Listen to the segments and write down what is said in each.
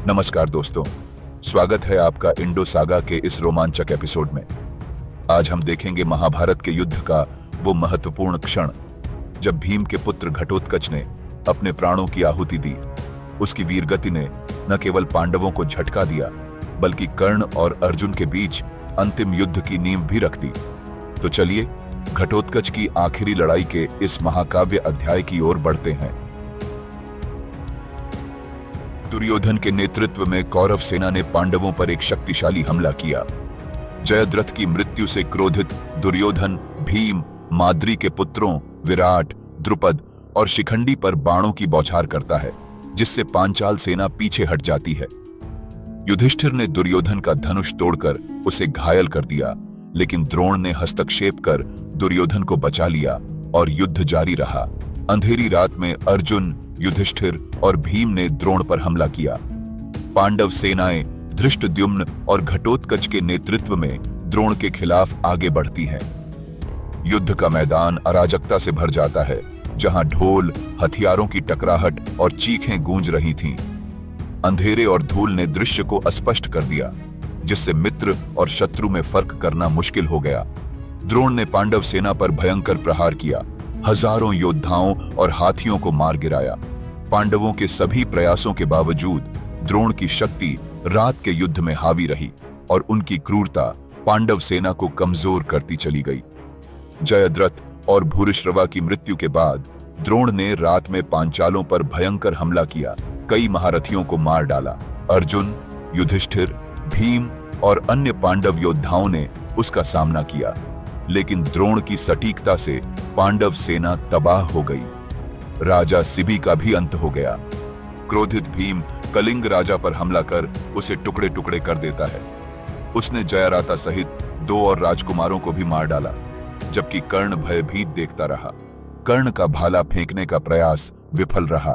नमस्कार दोस्तों, स्वागत है आपका इंडो सागा के इस रोमांचक एपिसोड में। आज हम देखेंगे महाभारत के युद्ध का वो महत्वपूर्ण क्षण जब भीम के पुत्र घटोत्कच ने अपने प्राणों की आहुति दी। उसकी वीरगति ने न केवल पांडवों को झटका दिया बल्कि कर्ण और अर्जुन के बीच अंतिम युद्ध की नींव भी रख दी। तो चलिए घटोत्कच की आखिरी लड़ाई के इस महाकाव्य अध्याय की ओर बढ़ते हैं। दुर्योधन के नेतृत्व में कौरव सेना ने पांडवों पर एक शक्तिशाली हमला किया। जयद्रथ की मृत्यु से क्रोधित दुर्योधन भीम, माद्री के पुत्रों विराट, द्रुपद और शिखंडी पर बाणों की बौछार करता है, जिससे पांचाल सेना पीछे हट जाती है। युधिष्ठिर ने दुर्योधन का धनुष तोड़कर उसे घायल कर दिया, लेकिन द्रोण ने हस्तक्षेप कर दुर्योधन को बचा लिया और युद्ध जारी रहा। अंधेरी रात में अर्जुन, युधिष्ठिर और भीम ने द्रोण पर हमला किया। पांडव सेनाएं धृष्टद्युम्न और घटोत्कच के नेतृत्व में द्रोण के खिलाफ आगे बढ़ती हैं। युद्ध का मैदान अराजकता से भर जाता है, जहां ढोल, हथियारों की टकराहट और चीखें गूंज रही थीं। अंधेरे और धूल ने दृश्य को अस्पष्ट कर दिया, जिससे मित्र और शत्रु में फर्क करना मुश्किल हो गया। द्रोण ने पांडव सेना पर भयंकर प्रहार किया, हजारों योद्धाओं और हाथियों को मार गिराया। पांडवों के सभी प्रयासों के बावजूद द्रोण की शक्ति रात के युद्ध में हावी रही और उनकी क्रूरता पांडव सेना को कमजोर करती चली गई। जयद्रथ और भूरिश्रवा की मृत्यु के बाद द्रोण ने रात में पांचालों पर भयंकर हमला किया, कई महारथियों को मार डाला। अर्जुन, युधिष्ठिर, भीम और अन्य पांडव योद्धाओं ने उसका सामना किया, लेकिन द्रोण की सटीकता से पांडव सेना तबाह हो गई। राजा शिबी का भी अंत हो गया। क्रोधित भीम कलिंग राजा पर हमला कर उसे टुकड़े टुकड़े कर देता है। उसने जयराता सहित 2 और राजकुमारों को भी मार डाला, जबकि कर्ण भयभीत देखता रहा। कर्ण का भाला फेंकने का प्रयास विफल रहा।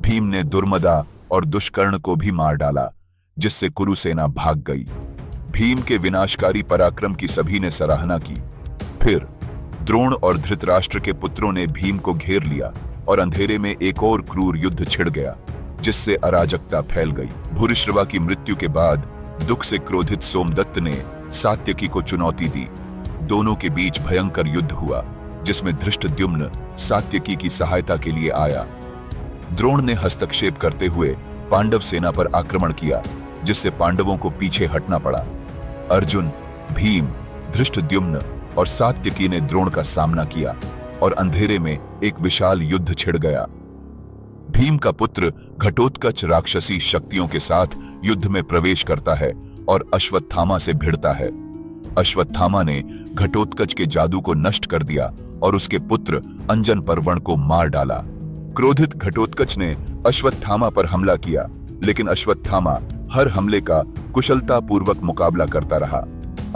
भीम ने दुर्मदा और दुष्कर्ण को भी मार डाला, जिससे कुरु सेना भाग गई। भीम के विनाशकारी पराक्रम की सभी ने सराहना की। फिर द्रोण और धृतराष्ट्र के पुत्रों ने भीम को घेर लिया और अंधेरे में एक और क्रूर युद्ध छिड़ गया, जिससे अराजकता फैल गई। भूरिश्रवा की मृत्यु के बाद दुख से क्रोधित सोमदत्त ने सात्यकी को चुनौती दी। दोनों के बीच भयंकर युद्ध हुआ, जिसमें धृष्टद्युम्न सात्यकी की सहायता के लिए आया। द्रोण ने हस्तक्षेप करते हुए पांडव सेना पर आक्रमण किया, जिससे पांडवों को पीछे हटना पड़ा। अर्जुन, भीम, धृष्टद्युम्न और सात्यकी ने द्रोण का सामना किया और अंधेरे में एक विशाल युद्ध छिड़ गया। भीम का पुत्र घटोत्कच राक्षसी शक्तियों के साथ युद्ध में प्रवेश करता है और अश्वत्थामा से भिड़ता है। अश्वत्थामा ने घटोत्कच के जादू को नष्ट कर दिया और उसके पुत्र अंजन पर्वण को मार डाला। क्रोधित घटोत्कच ने अश्वत्थामा पर हमला किया, लेकिन अश्वत्थामा हर हमले का कुशलतापूर्वक मुकाबला करता रहा।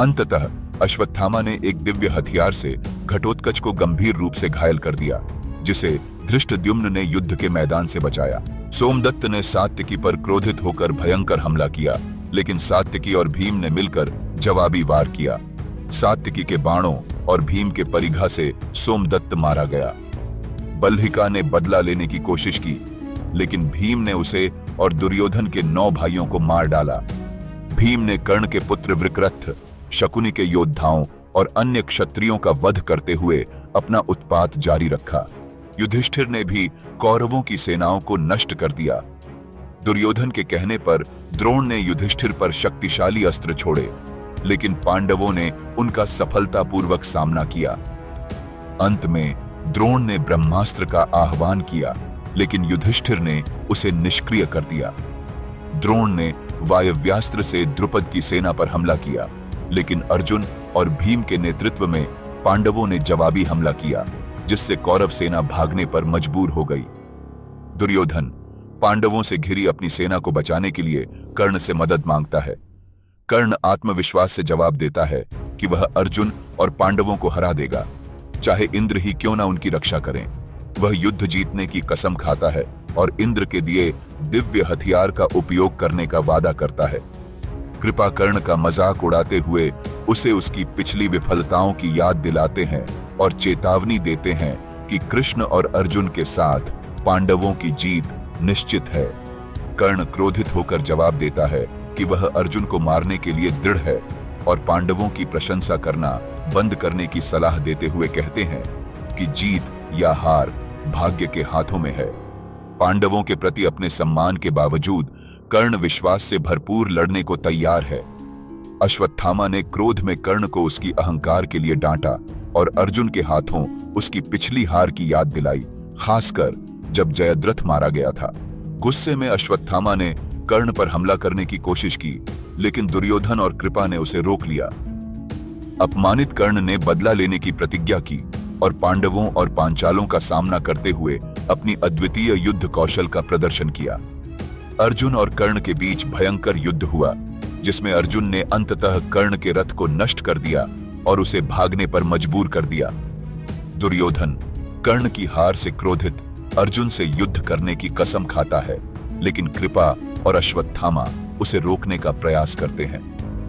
अंततः अश्वत्थामा ने एक दिव्य हथियार से घटोत्कच को गंभीर रूप से घायल कर दिया, जिसे धृष्टद्युम्न ने युद्ध के मैदान से बचाया। सोमदत्त ने सात्यकी पर क्रोधित होकर भयंकर हमला किया, लेकिन सात्यकी और भीम ने मिलकर जवाबी वार किया। सात्यकी के बाणों और भीम के परिघा से सोमदत्त मारा गया। बल्हिका ने बदला लेने की कोशिश की, लेकिन भीम ने उसे और दुर्योधन के 9 भाइयों को मार डाला। भीम ने कर्ण के पुत्र वृक्रथ, शकुनि के योद्धाओं और अन्य क्षत्रियों का वध करते हुए अपना उत्पात जारी रखा। युधिष्ठिर ने भी कौरवों की सेनाओं को नष्ट कर दिया। दुर्योधन के कहने पर द्रोण ने युधिष्ठिर पर शक्तिशाली अस्त्र छोड़े, लेकिन पांडवों ने उनका सफलतापूर्वक सामना किया। अंत में द्रोण ने ब्रह्मास्त्र का आह्वान किया, लेकिन युधिष्ठिर ने उसे निष्क्रिय कर दिया। द्रोण ने वायव्यास्त्र से द्रुपद की सेना पर हमला किया, लेकिन अर्जुन और भीम के नेतृत्व में पांडवों ने जवाबी हमला किया, जिससे कौरव सेना भागने पर मजबूर हो गई। दुर्योधन पांडवों से घिरी अपनी सेना को बचाने के लिए कर्ण से मदद मांगता है। कर्ण आत्मविश्वास से जवाब देता है कि वह अर्जुन और पांडवों को हरा देगा, चाहे इंद्र ही क्यों ना उनकी रक्षा करें। वह युद्ध जीतने की कसम खाता है और इंद्र के दिए दिव्य हथियार का उपयोग करने का वादा करता है। कृपा कर्ण का मजाक उड़ाते हुए उसे उसकी पिछली विफलताओं की याद दिलाते हैं और चेतावनी देते हैं कि कृष्ण और अर्जुन के साथ पांडवों की जीत निश्चित है। कर्ण क्रोधित होकर जवाब देता है कि वह अर्जुन को मारने के लिए दृढ़ है और पांडवों की प्रशंसा करना बंद करने की सलाह देते हुए कहते हैं कि जीत या हार भाग्य के हाथों में है। पांडवों के प्रति अपने सम्मान के बावजूद कर्ण विश्वास से भरपूर लड़ने को तैयार है। अश्वत्थामा ने क्रोध में कर्ण को उसकी अहंकार के लिए डांटा और अर्जुन के हाथों उसकी पिछली हार की याद दिलाई, खासकर जब जयद्रथ मारा गया था। गुस्से में अश्वत्थामा ने कर्ण पर हमला करने की कोशिश की, लेकिन दुर्योधन और कृपा ने उसे रोक लिया। अपमानित कर्ण ने बदला लेने की प्रतिज्ञा की और पांडवों और पांचालों का सामना करते हुए अपनी अद्वितीय युद्ध कौशल का प्रदर्शन किया। अर्जुन और कर्ण के बीच भयंकर युद्ध हुआ, जिसमें अर्जुन ने अंततः कर्ण के रथ को नष्ट कर दिया और उसे भागने पर मजबूर कर दिया। दुर्योधन कर्ण की हार से क्रोधित अर्जुन से युद्ध करने की कसम खाता है, लेकिन कृपा और अश्वत्थामा उसे रोकने का प्रयास करते हैं।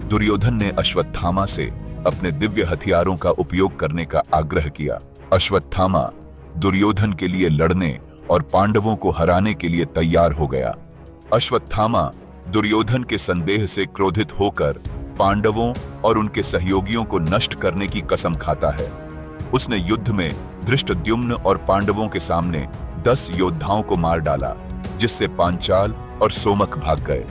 दुर्योधन ने अश्वत्थामा से अपने दिव्य हथियारों का उपयोग करने का आग्रह किया। अश्वत्थामा दुर्योधन के लिए लड़ने और पांडवों को हराने के लिए तैयार हो गया। अश्वत्थामा दुर्योधन के संदेह से क्रोधित होकर पांडवों और उनके सहयोगियों को नष्ट करने की कसम खाता है। उसने युद्ध में धृष्टद्युम्न और पांडवों के सामने 10 योद्धाओं को मार डाला, जिससे पांचाल और सोमक भाग गए।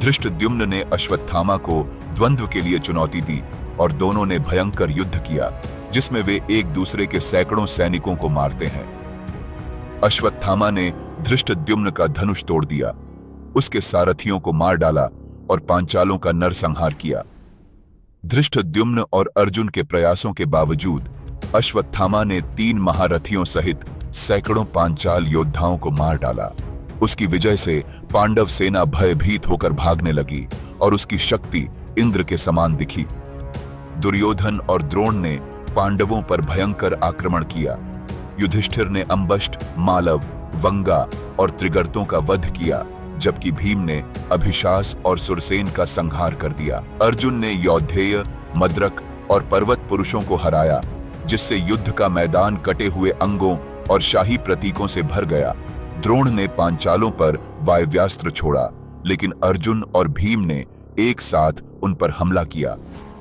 धृष्टद्युम्न ने अश्वत्थामा को द्वंद्व के लिए चुनौती दी और दोनों ने भयंकर युद्ध किया, जिसमें वे एक दूसरे के सैकड़ों सैनिकों को मारते हैं। अश्वत्थामा ने धृष्टद्युम्न का धनुष तोड़ दिया, उसके सारथियों को मार डाला और पांचालों का नरसंहार किया। धृष्टद्युम्न और अर्जुन के प्रयासों के बावजूद अश्वत्थामा ने 3 महारथियों सहित सैकड़ों पांचाल योद्धाओं को मार डाला। उसकी विजय से पांडव सेना भयभीत होकर भागने लगी और उसकी शक्ति इंद्र के समान दिखी। दुर्योधन और द्रोण ने पांडवों पर भयंकर आक्रमण किया। युधिष्ठिर ने अंबष्ट, मालव, वंगा और त्रिगर्तों का वध किया, जबकि भीम ने अभिशास और सुरसेन का संहार कर दिया। अर्जुन ने यौधेय, मद्रक और पर्वत पुरुषों को हराया, जिससे युद्ध का मैदान कटे हुए अंगों और शाही प्रतीकों से भर गया। द्रोण ने पांचालों पर वायव्यास्त्र छोड़ा, लेकिन अर्जुन और भीम ने एक साथ उन पर हमला किया।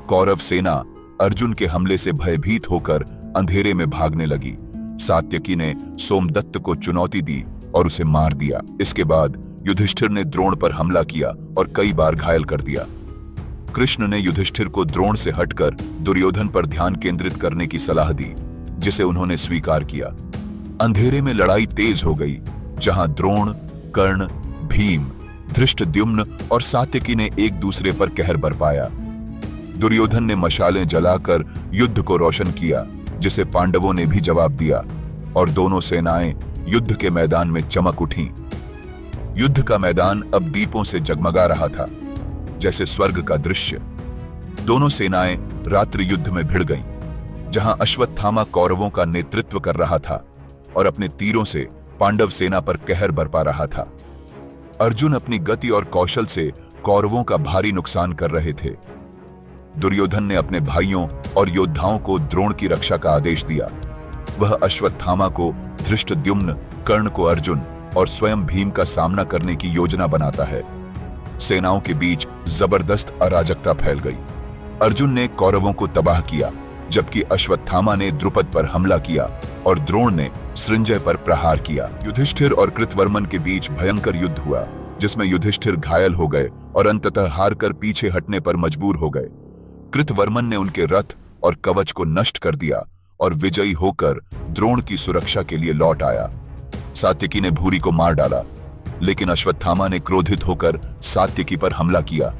कौरव सेना अर्जुन के हमले से भयभीत होकर अंधेरे में भागने लगी। सात्यकी ने सोमदत्त को चुनौती दी और उसे मार दिया। इसके बाद युधिष्ठिर ने द्रोण पर हमला किया और कई बार घायल कर दिया। कृष्ण ने युधिष्ठिर को द्रोण से हटकर दुर्योधन पर ध्यान केंद्रित करने की सलाह दी, जिसे उन्होंने स्वीकार किया। अंधेरे में लड़ाई तेज हो गई, जहां द्रोण, कर्ण, भीम, धृष्टद्युम्न और सात्यकी ने एक दूसरे पर कहर बरपाया। दुर्योधन ने मशालें जलाकर युद्ध को रोशन किया, जिसे पांडवों ने भी जवाब दिया और दोनों सेनाएं युद्ध के मैदान में चमक उठीं। युद्ध का मैदान अब दीपों से जगमगा रहा था, जैसे स्वर्ग का दृश्य। दोनों सेनाएं रात्रि युद्ध में भिड़ गईं, जहां अश्वत्थामा कौरवों का नेतृत्व कर रहा था और अपने तीरों से पांडव सेना पर कहर बरपा रहा था। अर्जुन अपनी गति और कौशल से कौरवों का भारी नुकसान कर रहे थे। दुर्योधन ने अपने भाइयों और योद्धाओं को द्रोण की रक्षा का आदेश दिया। वह अश्वत्थामा को धृष्टद्युम्न, कर्ण को अर्जुन और स्वयं भीम का सामना करने की योजना बनाता है। सेनाओं के बीच जबरदस्त अराजकता फैल गई। अर्जुन ने कौरवों को तबाह किया, जबकि अश्वत्थामा ने द्रुपद पर हमला किया और द्रोण ने सृंजय पर प्रहार किया। युधिष्ठिर और कृतवर्मन के बीच भयंकर युद्ध हुआ, जिसमें युधिष्ठिर घायल हो गए और अंततः हारकर पीछे हटने पर मजबूर हो गए। कृतवर्मन ने उनके रथ और कवच को नष्ट कर दिया और विजयी होकर द्रोण की सुरक्षा के लिए लौट आया। सात्यकी ने भूरी को मार डाला, लेकिन अश्वत्थामा ने क्रोधित होकर सात्यकी पर हमला किया।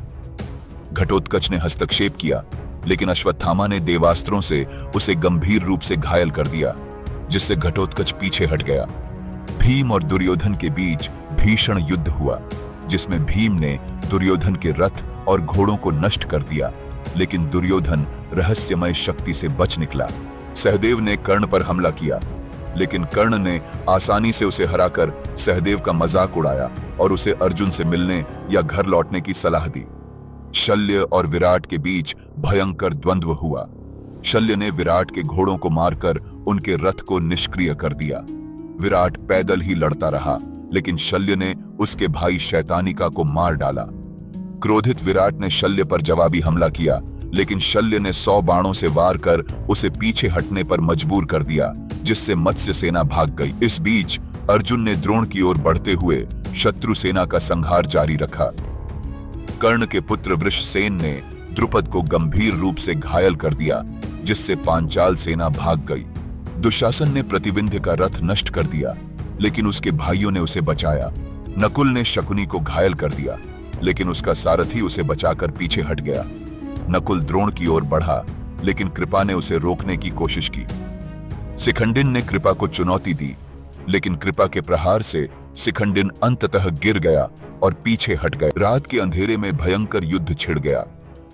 घटोत्कच ने हस्तक्षेप किया, लेकिन अश्वत्थामा ने देवास्त्रों से उसे गंभीर रूप से घायल कर दिया, जिससे घटोत्कच पीछे हट गया। भीम और दुर्योधन के बीच भीषण युद्ध हुआ, जिसमें भीम ने दुर्योधन के रथ और घोड़ों को नष्ट कर दिया, लेकिन दुर्योधन रहस्यमय शक्ति से बच निकला। सहदेव ने कर्ण पर हमला किया, लेकिन कर्ण ने आसानी से उसे हराकर सहदेव का मजाक उड़ाया और उसे अर्जुन से मिलने या घर लौटने की सलाह दी। शल्य और विराट के बीच भयंकर द्वंद्व हुआ। शल्य ने विराट के घोड़ों को मारकर उनके रथ को निष्क्रिय कर दिया। विराट पैदल ही लड़ता रहा, लेकिन शल्य ने उसके भाई शैतानिका को मार डाला। क्रोधित विराट ने शल्य पर जवाबी हमला किया, लेकिन शल्य ने 100 बाणों से वार कर उसे पीछे हटने पर मजबूर कर दिया, जिससे मत्स्य सेना भाग गई। इस बीच अर्जुन ने द्रोण की ओर बढ़ते हुए शत्रु सेना का संहार जारी रखा। कर्ण के पुत्र वृषसेन ने द्रुपद को गंभीर रूप से घायल कर दिया, जिससे पांचाल सेना भाग गई। दुशासन ने प्रतिविंध्य का रथ नष्ट कर दिया, लेकिन उसके भाइयों ने उसे बचाया। नकुल ने शकुनी को घायल कर दिया, लेकिन उसका सारथी उसे बचाकर पीछे हट गया। नकुल द्रोण की ओर बढ़ा, लेकिन कृपा ने उसे रोकने की कोशिश की। शिखंडिन ने कृपा को चुनौती दी, लेकिन कृपा के प्रहार से शिखंडिन अंततः गिर गया और पीछे हट गए। रात के अंधेरे में भयंकर युद्ध छिड़ गया,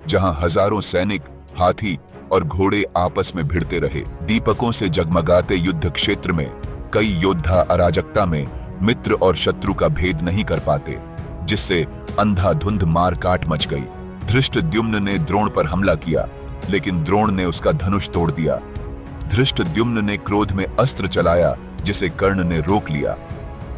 जहां हजारों सैनिक, हाथी और घोड़े आपस में भिड़ते रहे। दीपकों से जगमगाते युद्ध क्षेत्र में कई योद्धा अराजकता में मित्र और शत्रु का भेद नहीं कर पाते, जिससे अंधाधुंध मार काट मच गई। धृष्टद्युम्न ने द्रोण पर हमला किया, लेकिन द्रोण ने उसका धनुष तोड़ दिया। धृष्टद्युम्न ने क्रोध में अस्त्र चलाया, जिसे कर्ण ने रोक लिया।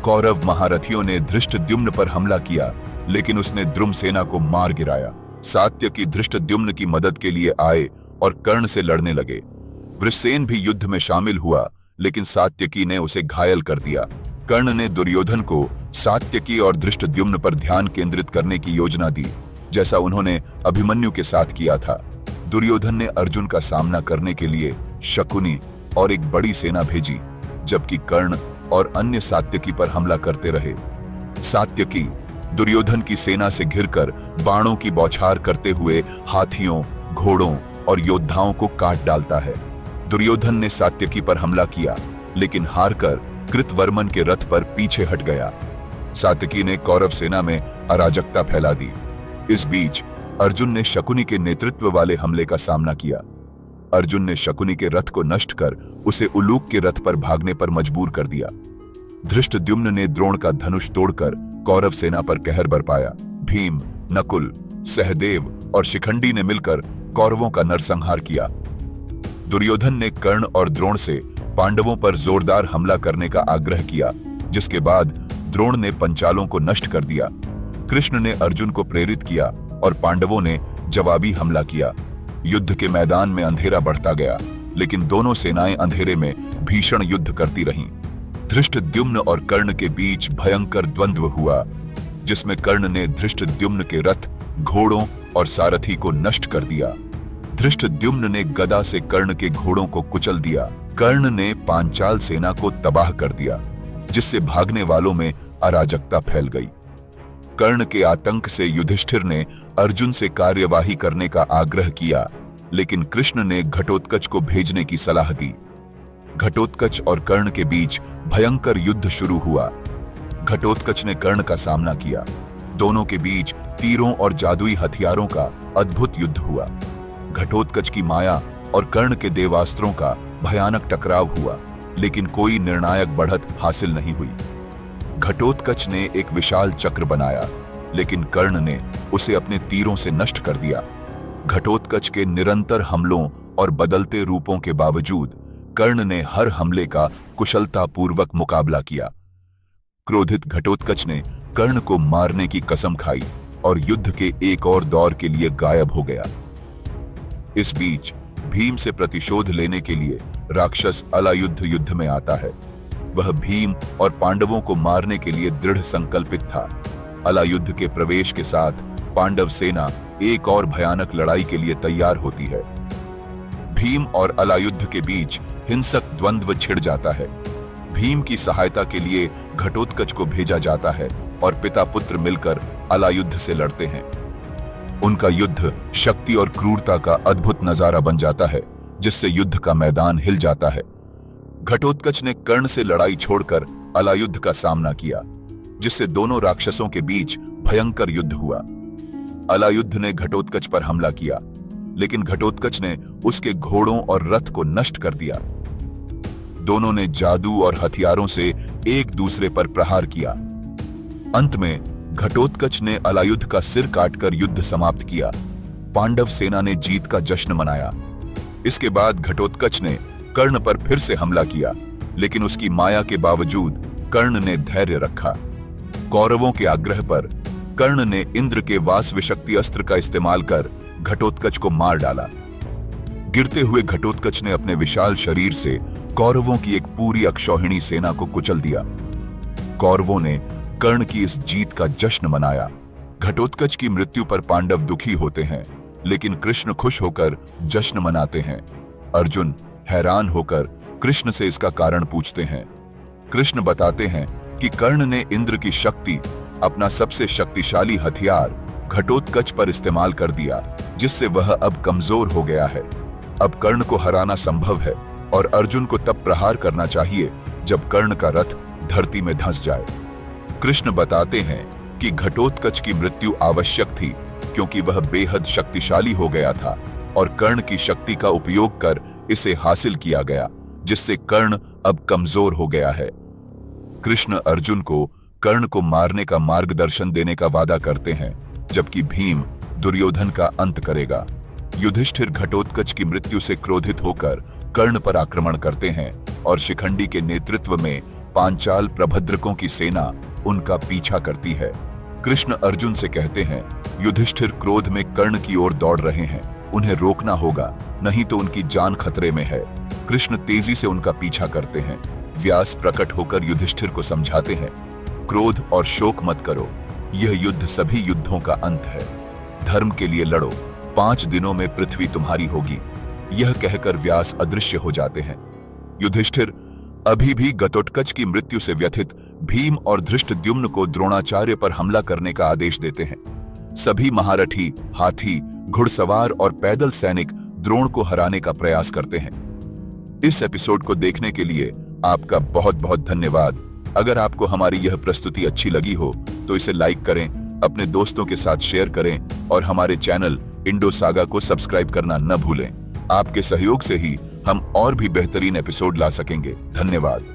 कौरव महारथियों ने धृष्टद्युम्न पर हमला किया, लेकिन उसने द्रुम सेना को मार गिराया। सात्यकी धृष्टद्युम्न की मदद के लिए आए और कर्ण से लड़ने लगे। वृषसेन भी युद्ध में शामिल हुआ, लेकिन सात्यकी ने उसे घायल कर दिया। कर्ण ने दुर्योधन को सात्यकी और धृष्टद्युम्न पर ध्यान केंद्रित करने की योजना दी, जैसा उन्होंने अभिमन्यु के साथ किया था। दुर्योधन ने अर्जुन का सामना करने के लिए शकुनी और एक बड़ी सेना भेजी, जबकि कर्ण और अन्य सात्यकी पर हमला करते रहे। सात्यकी दुर्योधन की सेना से घिरकर बाणों की बौछार करते हुए हाथियों, घोड़ों और योद्धाओं को काट डालता है। दुर्योधन ने सात्यकी पर हमला किया, लेकिन हारकर कृतवर्मन के रथ पर पीछे हट गया। सात्यकी ने कौरव सेना में अराजकता फैला दी। इस बीच अर्जुन ने शकुनी के नेतृत्व वाले हमले का सामना किया। अर्जुन ने शकुनी के रथ को नष्ट कर उसे उलूक के रथ पर भागने पर मजबूर कर दिया। धृष्टद्युम्न ने द्रोण का धनुष तोड़कर कौरव सेना पर कहर बरपाया। भीम, नकुल, सहदेव और शिखंडी ने मिलकर कौरवों का नरसंहार किया। दुर्योधन ने कर्ण और द्रोण से पांडवों पर जोरदार हमला करने का आग्रह किया, जिसके बाद द्रोण ने पंचालों को नष्ट कर दिया। कृष्ण ने अर्जुन को प्रेरित किया और पांडवों ने जवाबी हमला किया। युद्ध के मैदान में अंधेरा बढ़ता गया, लेकिन दोनों सेनाएं अंधेरे में भीषण युद्ध करती रहीं। धृष्टद्युम्न और कर्ण के बीच भयंकर द्वंद्व हुआ, जिसमें कर्ण ने धृष्टद्युम्न के रथ, घोड़ों और सारथी को नष्ट कर दिया। धृष्टद्युम्न ने गदा से कर्ण के घोड़ों को कुचल दिया। कर्ण ने पांचाल सेना को तबाह कर दिया, जिससे भागने वालों में अराजकता फैल गई। कर्ण के आतंक से युधिष्ठिर ने अर्जुन से कार्यवाही करने का आग्रह किया, लेकिन कृष्ण ने घटोत्कच को भेजने की सलाह दी। घटोत्कच और कर्ण के बीच भयंकर युद्ध शुरू हुआ। घटोत्कच ने कर्ण का सामना किया। दोनों के बीच तीरों और जादुई हथियारों का अद्भुत युद्ध हुआ। घटोत्कच की माया और कर्ण के देवास्त्रों का भयानक टकराव हुआ, लेकिन कोई निर्णायक बढ़त हासिल नहीं हुई। घटोत्कच ने एक विशाल चक्र बनाया, लेकिन कर्ण ने उसे अपने तीरों से नष्ट कर दिया। घटोत्कच के निरंतर हमलों और बदलते रूपों के बावजूद कर्ण ने हर हमले का कुशलतापूर्वक मुकाबला किया। क्रोधित घटोत्कच ने कर्ण को मारने की कसम खाई और युद्ध के एक और दौर के लिए गायब हो गया। इस बीच भीम से प्रतिशोध लेने के लिए राक्षस अलायुद्ध युद्ध में आता है। वह भीम और पांडवों को मारने के लिए दृढ़ संकल्पित था। अलायुद्ध के प्रवेश के साथ पांडव सेना एक और भयानक लड़ाई के लिए तैयार होती है। भीम और अलायुद्ध के बीच हिंसक द्वंद्व छिड़ जाता है। भीम की सहायता के लिए घटोत्कच को भेजा जाता है और पिता पुत्र मिलकर अलायुद्ध से लड़ते हैं। उनका युद्ध शक्ति और क्रूरता का अद्भुत नजारा बन जाता है, जिससे युद्ध का मैदान हिल जाता है। घटोत्कच ने कर्ण से लड़ाई छोड़कर अलायुद्ध का सामना किया, जिससे दोनों राक्षसों के बीच भयंकर युद्ध हुआ। अलायुद्ध ने घटोत्कच पर हमला किया, लेकिन घटोत्कच ने उसके घोड़ों और रथ को नष्ट कर दिया। दोनों ने जादू और हथियारों से एक दूसरे पर प्रहार किया। अंत में घटोत्कच ने अलायुद्ध का सिर काटकर युद्ध समाप्त किया। पांडव सेना ने जीत का जश्न मनाया। इसके बाद घटोत्कच ने कर्ण पर फिर से हमला किया, लेकिन उसकी माया के बावजूद कर्ण ने धैर्य रखा। कौरवों के आग्रह पर कर्ण ने इंद्र के वासव शक्ति अस्त्र का इस्तेमाल कर घटोत्कच को मार डाला। गिरते हुए घटोत्कच ने अपने विशाल शरीर से कौरवों की एक पूरी अक्षौहिणी सेना को कुचल दिया। कौरवों ने कर्ण की इस जीत का जश्न मनाया। घटोत्कच की मृत्यु पर पांडव दुखी होते हैं, लेकिन कृष्ण खुश होकर जश्न मनाते हैं। अर्जुन हैरान होकर कृष्ण से इसका कारण पूछते हैं। कृष्ण बताते हैं कि कर्ण ने इंद्र की शक्ति, अपना सबसे शक्तिशाली हथियार घटोत्कच पर इस्तेमाल कर दिया, जिससे वह अब कमजोर हो गया है। अब कर्ण को हराना संभव है और अर्जुन को तब प्रहार करना चाहिए जब कर्ण का रथ धरती में धंस जाए। कृष्ण बताते हैं कि घटोत्कच की मृत्यु आवश्यक थी, क्योंकि वह बेहद शक्तिशाली हो गया था और कर्ण की शक्ति का उपयोग कर इसे हासिल किया गया, जिससे कर्ण अब कमजोर हो गया है। कृष्ण अर्जुन को कर्ण को मारने का मार्गदर्शन देने का वादा करते हैं, जबकि भीम दुर्योधन का अंत करेगा। युधिष्ठिर घटोत्कच की मृत्यु से क्रोधित होकर कर्ण पर आक्रमण करते हैं और शिखंडी के नेतृत्व में पांचाल प्रभद्रकों की सेना उनका पीछा करती है। कृष्ण अर्जुन से कहते हैं, युधिष्ठिर क्रोध में कर्ण की ओर दौड़ रहे हैं, उन्हें रोकना होगा, नहीं तो उनकी जान खतरे में है। कृष्ण तेजी से उनका पीछा करते हैं। व्यास प्रकट होकर युधिष्ठिर को समझाते हैं, क्रोध और शोक मत करो, यह युद्ध सभी युद्धों का अंत है। धर्म के लिए लड़ो, 5 दिनों में पृथ्वी तुम्हारी होगी। यह कहकर व्यास अदृश्य हो जाते हैं। युधिष्ठिर अभी भी घटोत्कच की मृत्यु से व्यथित भीम और धृष्टद्युम्न को द्रोणाचार्य पर हमला करने का आदेश देते हैं। सभी महारथी, हाथी, घुड़सवार और पैदल सैनिक द्रोण को हराने का प्रयास करते हैं। इस एपिसोड को देखने के लिए आपका बहुत बहुत धन्यवाद। अगर आपको हमारी यह प्रस्तुति अच्छी लगी हो तो इसे लाइक करें, अपने दोस्तों के साथ शेयर करें और हमारे चैनल इंडो सागा को सब्सक्राइब करना न भूलें। आपके सहयोग से ही हम और भी बेहतरीन एपिसोड ला सकेंगे। धन्यवाद।